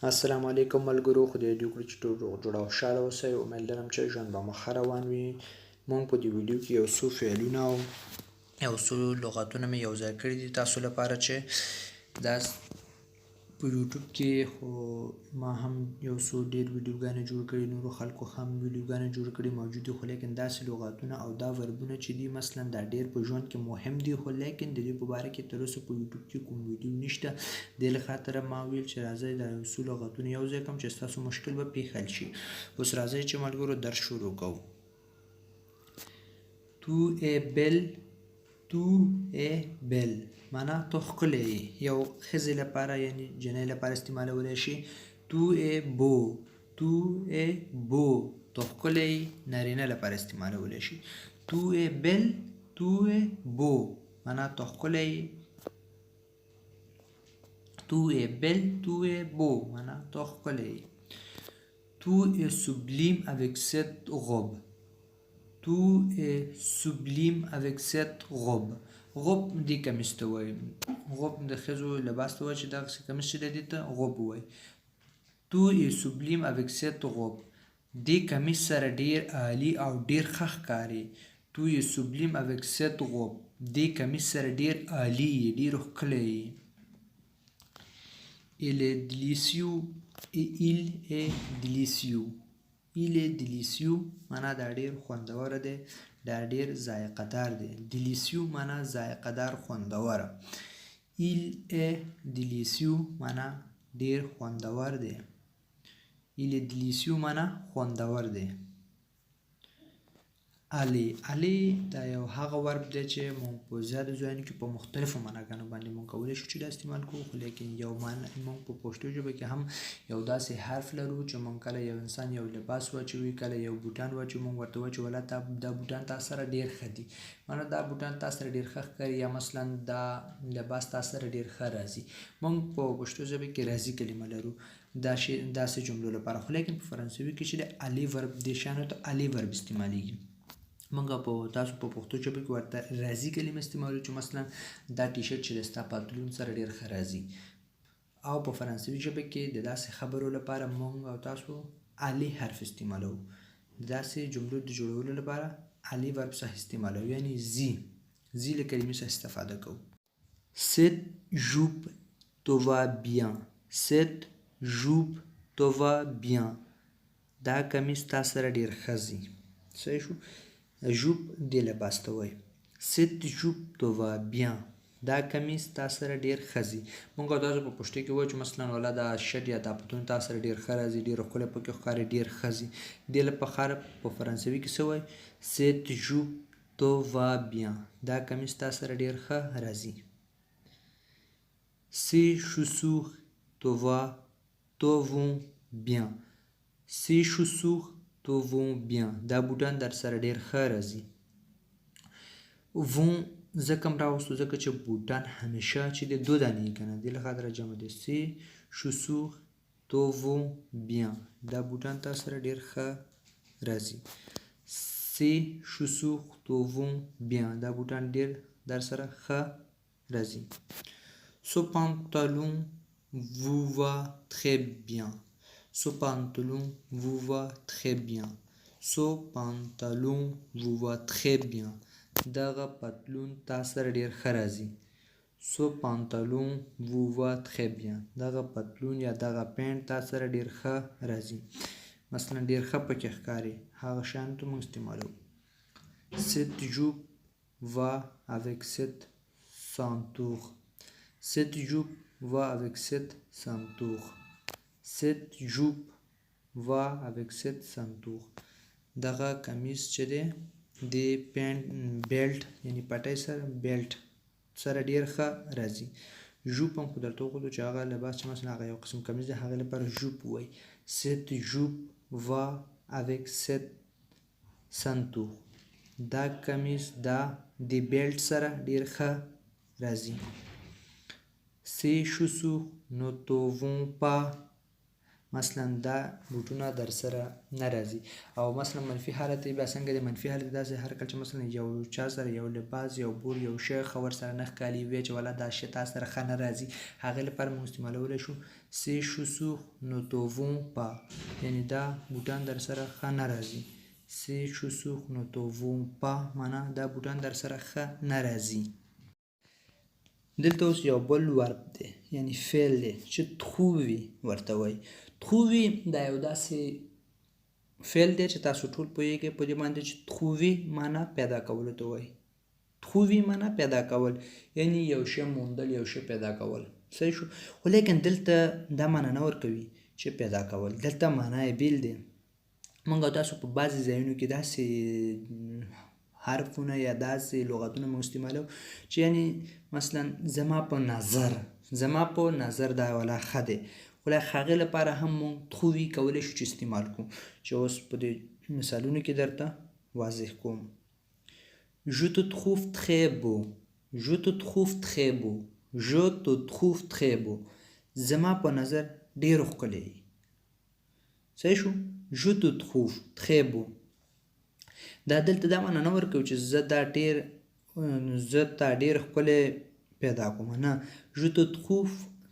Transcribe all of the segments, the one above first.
السلام علیکم ملګرو، خدای دې وکړي چې ټول روغ جوړ او خوشحاله اوسئ. امید لرم چې ژوند به مو ښه روان وي. مونږ په دې ویډیو کې یو څو فعلونه او یو څو لغتونه مې یوځای کړي دي تاسو لپاره چې دا په یوټیوب کې خو ما هم یو څو ډېر ویډیوګانې جوړ کړي، نورو خلکو هم ویډیوګانې جوړ کړي موجود دي، خو لیکن داسې لغتونه او دا وربونه چې دي مثلا دا ډېر په ژوند کې مهم دي، خو لیکن د دې په باره کې تر اوسه په یوټیوب کې کوم ویډیو نشته. دې له خاطره ما ویل چې راځئ دا یو څو لغتونه یوځای کړم چې ستاسو مشکل به پې حل شي. اوس راځئ چې ملګرو درس شروع کوو. تو ای بل، تو ای بل معنا تو ښکلی یې، یو ښځې لپاره یعنې جنۍ لپاره استعمالولی شي. تو ای بو، تو ای بو تو ښکلی یې نارینه لپاره استعمالولی شي. تو ای بل، تو ای بو معنا تو ښکلی یې. تو ای بل، تو ای بو معنا تو ښکلی یې. تو ای sublime avec cette robe. Tout est sublime avec cette robe. غوب دې کمیس ته وایي، غوب د ښځو لباس ته وایي چې دغسې کمیس چې دی دې ته غوب وایي. Tout est sublime avec cette robe. دې کمیس سره ډېر عالي او ډېر ښه ښکاري. Tout est sublime avec cette robe. دې کمیس سره ډېر عالي یې، ډېر ښکلی یې. Il est délicieux et il est délicieux. Il est délicieux معنا دا ډېر خوندوره دی، دا ډېر ذایقه دار دی. délicieux معنا ذایقه دار، خوندوره. Il est délicieux معنا ډېر خوندور دی. Il est délicieux معنا خوندور دی. aller aller دا یو هغه ورب دی چې مونږ په زیاتو ځایونو کې په مختلفو معناګانو باندې مونږ کولی شو چې دا استعمال کوو، خو لیکن یو معنی مونږ په پښتو ژبه کې هم یو داسې حرف لرو چې مونږ کله یو انسان یو لباس واچوي، کله یو بوټان واچوي، مونږ ورته وایو چې ولا دا بوټان تا سره ډېر ښه دي، معنا دا بوټان تا سره ډېر ښه ښکاري، یا مثلا دا لباس تا سره ډېر ښه راځي. مونږ په پښتو ژبه کې راځي کلمه لرو داسې جملو لپاره، خو لیکن په فرانسوي کې چې د aller ورب دې شیانو ته aller ورب استعمالیږي. مونږ تاسو په پښتو ژبه کې ورته راځي کلمه استعمالوو چې مثلا دا ټي شرټ چې د ستا پتلون سره ډېر ښه راځي. او په فرانسوي ژبه کې د داسې خبرو لپاره مونږ او تاسو aller حرف استعمالوو. د داسې جملو د جوړولو لپاره aller ورب څخه استعمالوو، یعنی زی له کلمې څخه استفاده کوو. Cette jupe te va bien. Cette jupe te va bien. دا کمیس تا سره ډېر ښه ځي. صحیح شو؟ ژوب دې لباس ته وایي. Cette jupe te va bien. دا کمیس تا سره ډېر ښه ځي. مونږ او تاسو په پښتو کې وایو چې مثلا ولا دا شرټ یا دا پتلون تا سره ډېر ښه راځي، ډېر ښکلی پکې ښکاري، ډېر ښه ځي. دې لپاره په فرانسوي کې څه وایي؟ Cette jupe te va bien. دا کمیس تا سره ډېر ښه راځي. Ces chaussures te vont bien. Ces chaussures te vont bien. دا بوټان در سره ډېر ښه راځي. vont ځکه هم راوستو ځکه چې بوټان همیشه چې د دو دانې که نه، دې له خاطره جمع دی. Ces chaussures te vont bien. دا بوټان تا سره ډېر ښه راځي. Ces chaussures te vont bien. دا بوټان ډېر در سره ښه راځي. Ce pantalon vous va très bien. Ce pantalon vous va très bien. Ce pantalon vous va très bien. دغه پتلون تا سره ډېر ښه راځي. Ce pantalon vous va très bien. دغه پتلون یا دغه پینټ تا سره ډېر ښه راځي. مثلا ډېر ښه پکې ښکاري، هغه شیانو ته موږ استعمالوو. Cette jupe va avec cette ceinture. Cette jupe va avec cette ceinture. Cette jupe va avec cette ceinture. دغه کمیس چې دی د پینټ بیلټ یعنی پټۍ سره بیلټ سره ډېر ښه راځي. ژوپ هم خو درته وښودو چې هغه لباس چې مثلا هغه یو قسم کمیس دی، هغې لپاره ژوپ وایي. Cette jupe va avec cette ceinture. دا کمیس دا د بیلټ سره ډېر ښه راځي. Ces chaussures ne te vont pas مثلا دا بوټونه در سره نه راځي. او مثلا منفي حالت یې بیا څنګه دی؟ منفي حالت داسې هر کله چې مثلا یو چا سره یو لباس یو بور یو شی ښه ورسره نه ښکاري ویې چې والا دا شی تا سره ښه نه راځي، هغې لپاره موږ استعمالولی شو ces chaussures ne te vont pas، یعنې دا بوټان در سره ښه نه راځي. ces chaussures ne te vont pas معنا دا بوټان در سره ښه نه راځي. دلته اوس یو بل ورب دی یعنی فعل دی چې trouver ورته وایي. trouver دا یو داسې فعل دی چې تاسو ټول پوهیږئ په دې باندې چې trouver معنا پیدا کولو ته وایي. trouver معنا پیدا کول یعنی یو شی موندل یو شی پیدا کول. صحیح شو؟ خو لیکن دلته دا معنا نه ورکوي چې پیدا کول، دلته معنا یې بیل دی. موږ او تاسو په بعضې ځایونو کې داسې حرفونه یا داسې لغتونه موږ استعمالوو چې یعنی مثلا زما په نظر دا والا ښه دی، خو هغې لپاره هم موږ trouver کولی شو چې استعمال کړو، چې اوس په دې مثالونو کې درته واضح کوم. je te trouve très beau، je te trouve très beau، je te trouve très beau، زما په نظر ډېر ښکلی یې. صحیح شو؟ je te trouve très beau. دا دلته دا معنا نه ورکوي چې زه تا ډېر ښکلی پیدا کوم، نه. je te trouve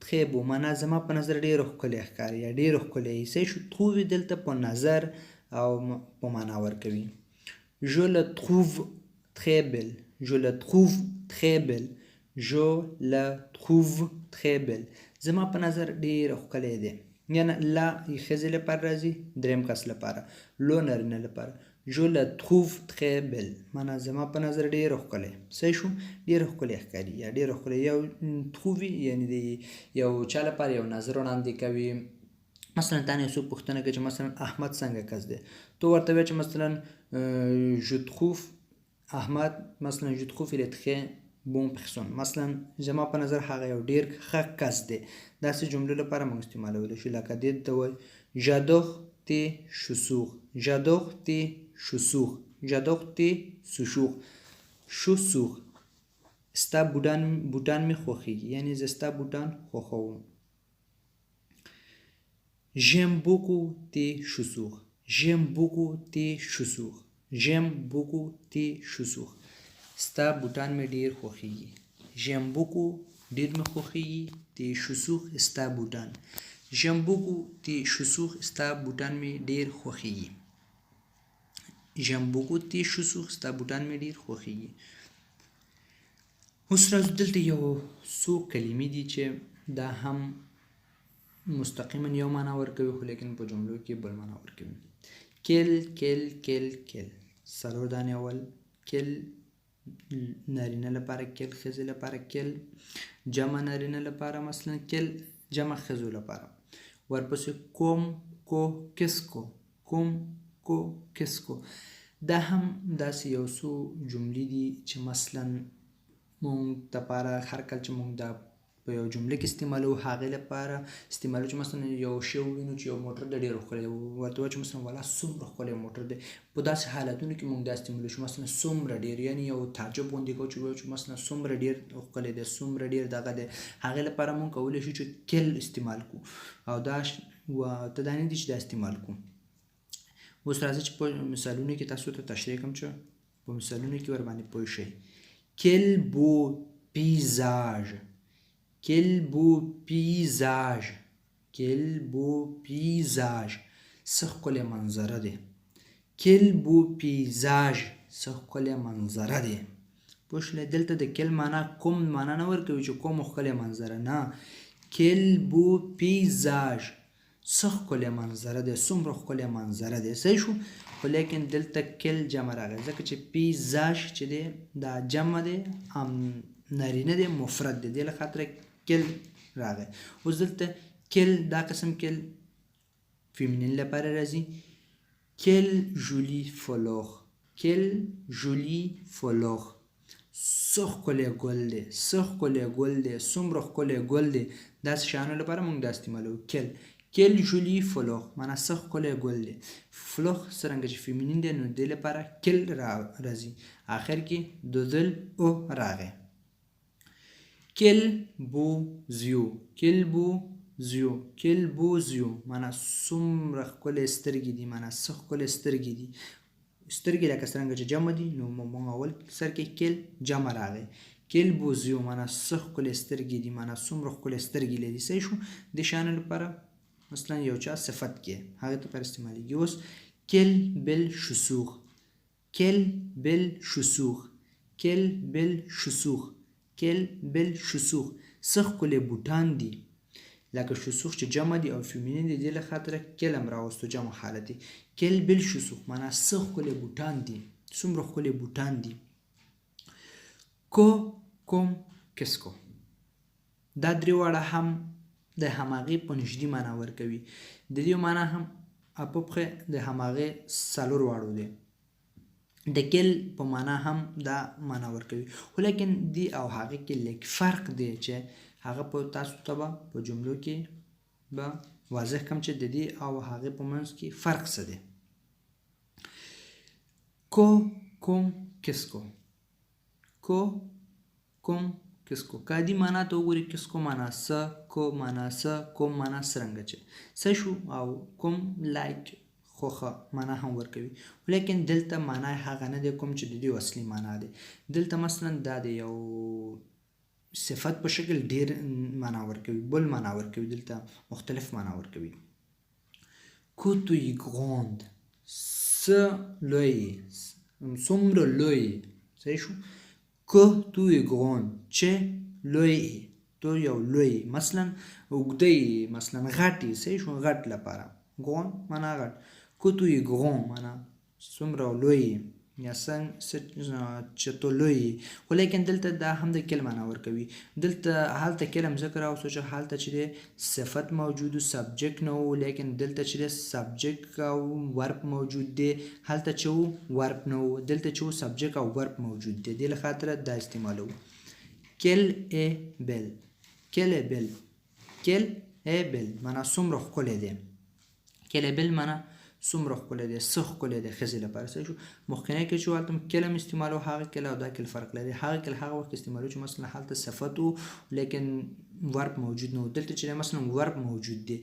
très beau معنا زما په نظر ډېر ښکلی ښکاري یا ډېر ښکلی یې. صحیح شو؟ trouver دلته په نظر او په معنا ورکوي. je le trouve très belle، je le trouve très belle، je le trouve très belle، زما په نظر ډېر ښکلی دی. یعنی لا ښځې لپاره راځي، دریم کس لپاره، لو نارینه لپاره. je le trouve très belle معنا زما په نظر ډېر ښکلی. صحیح شو؟ ډېر ښکلی ښکاري یا ډېر ښکلی. یو trouver یعنی د یو چا لپاره یو نظر وړاندې کوي. مثلا تا نه یو څوک پوښتنه کوي چې مثلا احمد څنګه کس دی، تو ورته وایې چې مثلا je trouve احمد مثلا je trouve il est très bon personne، مثلا زما په نظر هغه یو ډېر ښه کس دی. داسې جملو لپاره موږ استعمالولی شو لکه دې ته وایي j'adore tes chaussures، j'adore tes chaussures، j'adore tes chaussures، chaussures ستا بوټان مې خوښیږي یعنی زه ستا بوټان خوښوم. j'aime beaucoup tes chaussures، j'aime beaucoup tes chaussures، j'aime beaucoup tes chaussures، ستا بوټان مې ډېر خوښیږي. j'aime beaucoup ډېر مې خوښیږي، tes chaussures ستا بوټان، j'aime beaucoup tes chaussures ستا بوټان مې ډېر خوښیږي. j'aime beaucoup tes chaussures ستا بوټان مې ډېر خوښیږي. اوس راځو دلته یو څو کلمې دي چې دا هم مستقیما یو معنا ورکوي خو لیکن په جملو کې بل معنا ورکوي. کل کل کل کل څلور دانې اول کل نارینه لپاره کل، ښځې لپاره کل، جمع نارینه لپاره مثلا کل، جمع ښځو لپاره. ورپسې کوم کو کسکو، کوم کو کسکو. دا هم داسې یو څو جملې دي چې مثلا مونږ دپاره هر کله چې مونږ دا په یو جمله کې استعمالوو هغې لپاره استعمالوو چې مثلا یو شی ووینو چې یو موټر دی ډېر ښکلی دی، ورته وایو چې مثلا والا څومره ښکلی موټر دی. په داسې حالتونو کې مونږ دا استعمالوو چې مثلا څومره ډېر یعنې یو تعجب غوندې کوو چې وایو چې مثلا څومره ډېر ښکلی دی، څومره ډېر دغه دی. هغې لپاره مونږ کولی شو چې کل استعمال کړو او دا ته دا نه دي چې دا استعمال کړو. اوس راځئ چې په مثالونو کې تاسو ته تشریح کوم چې په مثالونو کې ورباندې پوه شئ. quel beau paysage، quel beau paysage، quel beau paysage څه ښکلی منظره دی. quel beau paysage څه ښکلی منظره دی. پوه شولئ؟ دلته د کل معنا کوم معنا نه ورکوي چې کوم ښکلی منظره، نه. quel beau paysage څه ښکلی منظره دی، څومره ښکلی منظره دی. صحیح شو؟ خو لیکن دلته کل جمع راغی ځکه چې پیزاژ چې دی دا جمع دی نارینه دی مفرد دی، دې له خاطره کل راغی. اوس دلته کل دا قسم کل فیمینین لپاره راځي. quel joli fleur، quel joli fleur څه ښکلی ګل دی، څه ښکلی ګل دی، څومره ښکلی ګل دی. داسې شیانو لپاره موږ دا استعمالوو کل. quel joli fleur معنا څه ښکلی ګل دی. فلوخ څرنګه چې فیمینین دی نو دې لپاره کل راځي، آخر کې دودل او راغی. quel beaux yeux، quel beaux زیو کل بو زیو معنا څومره ښکلې سترګې دي معنا څه ښکلې سترګې دي سترګې لکه څرنګه چې جمع دي نو موږ اول سر کې کل جمع راغی کل بو زیو معنا څه ښکلې سترګې دي معنا څومره ښکلې سترګې لري صحیح شو د شانو لپاره مثلا یو چا صفت کې هغه ته پر استعمالیږي اوس کل بل شسوخ کل بل شسوخ کل بل شسوخ کل بل شسوخ څه ښکلې بوټان دي لکه شسوخ چې جمع دي او فیمینین دي دې له خاطره کل هم راوستو جمع حالت دی کل بل شسوخ معنا څه ښکلې بوټان دي څومره ښکلې بوټان دي کو کوم کسکو دا درې واړه هم د هماغې په نږدې معنا ورکوي د دې معنا هم اپوپخه د هماغې څلور واړو دی د کل په معنا هم دا معنا ورکوي خو لیکن دی او هغه کې لیک فرق دی چې هغه په تاسو ته به په جملو کې به واضح کم چې د دې او هغه په منځ کې فرق څه دی کو کوم کسکو کو کوم کسکو کادي معنا ته وګورئ کسکو معنا س کو معنا س کوم معنا څرنګه چې څه شو او کوم لایک خوخه معنا هم ورکوي ولیکن دلته معنا هغه نه دی کوم چې د دې اصلي معنا دی دلته مثلا دا د یو صفت په شکل ډیر معنا ورکوي بل معنا ورکوي دلته مختلف معنا ورکوي کو تو ی ګروند س لوی څومره لوی صحیح شو که تو ی ګروند چې لوی تو یو لوی مثلا اوږده مثلا غټ صحیح شو غټ لپاره ګروند معنا غټ که تو ی ګروند معنا څومره لوی یا چې تو لوی خو لیکن دلته دا هم د کل معنا ورکوي دلته هلته کلم ذکر او سوچ هلته چې صفت موجود او سبجیکټ نه و لیکن دلته چې سبجیکټ او ورب موجود دی هلته چې ورب نه و دلته چې سبجیکټ او ورب موجود دی د خاطر دا استعمالو کل ای بل کل ای بل کل ای بل معنا څومره ښکلی دی کل ای بل معنا څومره ښکلی دی څه ښکلی دی ښځې لپاره صحیح شو مخکینی کې چې هلته کلم استعمالو هغه کل او دا کل فرق لري هغه کل هغه وخت استعمالو چې مثلا هلته صفت و لیکن ورب موجود نه و دلته چې مثلا ورب موجود دی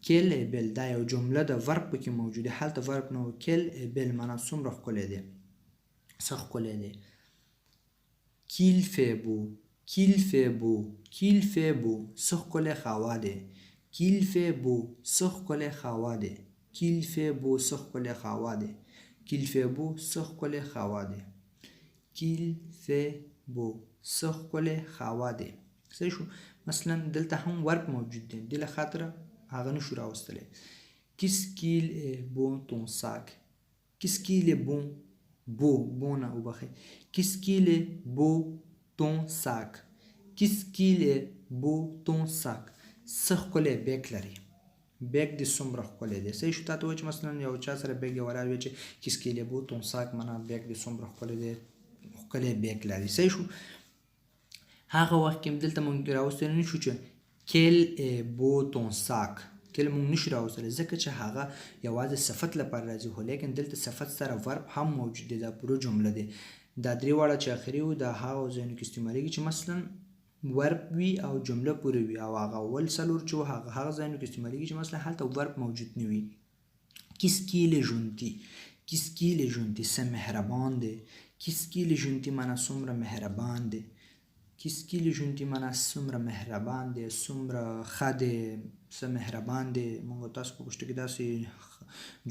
کل بل دا یو جمله د ورب پکې موجود دی هلته ورب نه و کل بل معنا څومره ښکلی دی څه ښکلی دی کیل فی بو کیل فی بو کیل فی بو څه ښکلی هوا دی کیل فی بو څه ښکلی هوا دی کیل فی بو څه ښکلی هوا دی کیل فی بو څه ښکلی هوا دی کیل فی بو څه ښکلی هوا دی صحیح شو مثلا دلته هم ورب موجود دی دې له خاطره هغه نشو راوستلی کس کیل بون تون ساک کس کیل بون بو بونه وبخئ کس کیل بو تون ساک کس کیل بو تون ساک څه ښکلی بیک لري بیگ دې څومره ښکلی دی صحیح شو تا ته وایي چې مثلا یو چا سره بیگ یې ولاړ وي چې کس کیلې بو تون ساک معنا بیگ دې څومره ښکلی دی ښکلی بیگ لري صحیح شو هغه وخت کې دلته موږ راوستلی نه شو چې کیل بو تون ساک کل موږ نشو راوستلی ځکه چې هغه یوازې صفت لپاره راځي خو لیکن دلته صفت سره ورب هم موجود دی دا پوره جمله دی دا درې واړه چې اخري وو دا هغه ځایونو کې استعمالیږي چې مثلا ورب وي او جمله پوره وي او هغه اول څلور چې هغه ځایونو کې استعمالیږي چې مثلا هلته ورب موجود نه وي کس کی لې ژوندي کس کی لې ژوندي څه مهربان دی کس کی لې ژوندي معنا څومره مهربان دی کس کی لې ژوندي معنا څومره مهربان دی څومره ښه دی څه مهربان دی موږ تاسو په پښتو کې داسې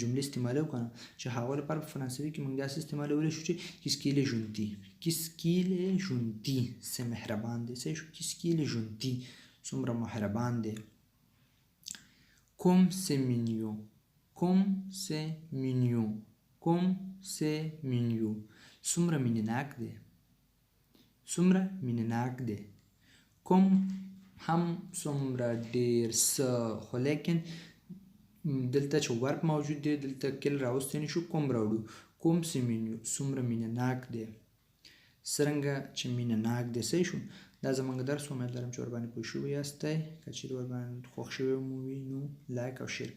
جملې استعمالوو که نه چې هغو لپاره په فرانسوي کې موږ داسې استعمالولی شو چې کس کی لې ژوندي کس کی لې ژوندي څه مهربان دی صحیح شو کس کی لې ژوندي څومره مهربان دی کوم سه مینیو کوم سه مینیو کوم سه مینیو څومره مینهناک دی څومره مینهناک دی کوم هم څومره ډېر څه خو لیکن دلته چې ورب موجود دی دلته کل راوستی نه شو کوم راوړو کوم سه مینیو څومره مینهناک دی څرنګه چې مینهناک دی صحیح شو دا زموږ درس امید لرم چې ورباندې پوه شوي یاستی که چیرې ورباندې خوښ شوی مو وي نو لایک او شیر